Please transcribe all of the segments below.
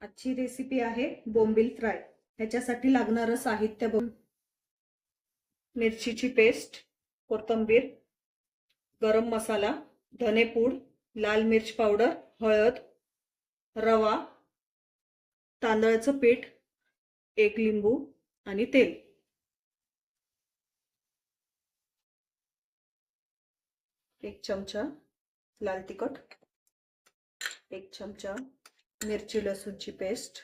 आजची रेसिपी आहे बोंबील फ्राय। ह्याच्यासाठी लागणारं साहित्य मिरचीची पेस्ट, कोथिंबीर, गरम मसाला, धनेपूड, लाल मिर्च पावडर, हळद, रवा, तांदळाचं पीठ, एक लिंबू आणि तेल। एक चमचा लाल तिखट, एक चमचा मिरची लसूणची पेस्ट,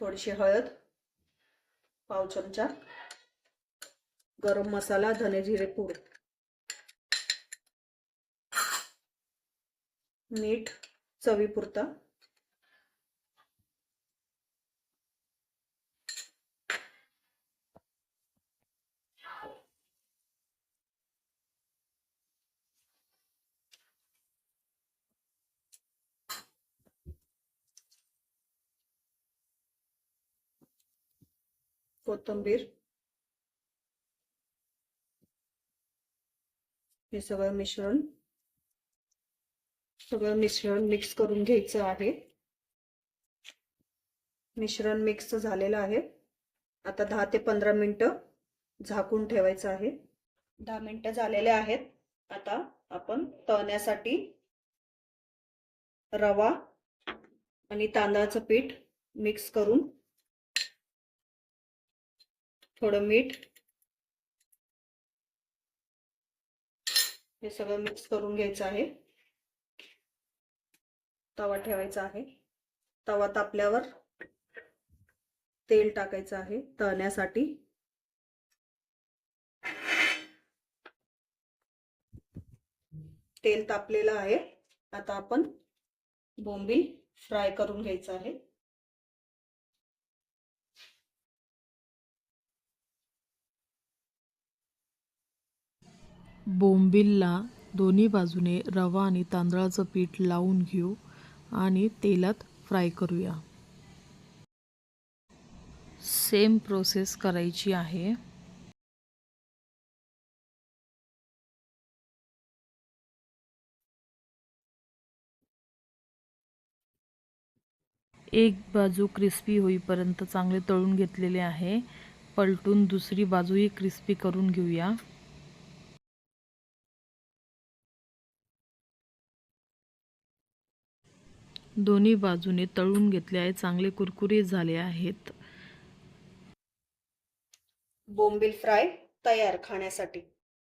थोडीशी हळद, पाव चमचा गरम मसाला, धने जिरे पूड, मीठ चवीपुरता, कोथिंबीर, हे सगळं मिश्रण मिक्स करून घ्यायचं आहे। मिश्रण मिक्स झालेलं आहे। आता 10 ते 15 मिनिटं झाकून ठेवायचं आहे। 10 मिनिटं झालेले आहेत। आता आपण तळण्यासाठी रवा आणि तांदळाचं पीठ मिक्स करून थोडं मीठ हे सगळं मिक्स करून घ्यायचं आहे। तवा ठेवायचा आहे। तवा तापल्यावर तेल टाकायचं आहे तळण्यासाठी। तेल तापलेलं आहे। आता आपण बोंबील फ्राय करून घ्यायचं आहे। बोंबीलला दोन्ही बाजूने रवा आणि तांदळाचं पीठ लावून घेऊ आणि तेलात फ्राय करूया। सेम प्रोसेस करायची आहे। एक बाजू क्रिस्पी होईपर्यंत चांगले तळून घेतलेले आहे। पलटून दुसरी बाजूही क्रिस्पी करून घेऊया। दोन्ही बाजूने तळून घेतले आहे, चांगले कुरकुरीत झाले आहेत। बोंबील फ्राय तयार खाण्यासाठी।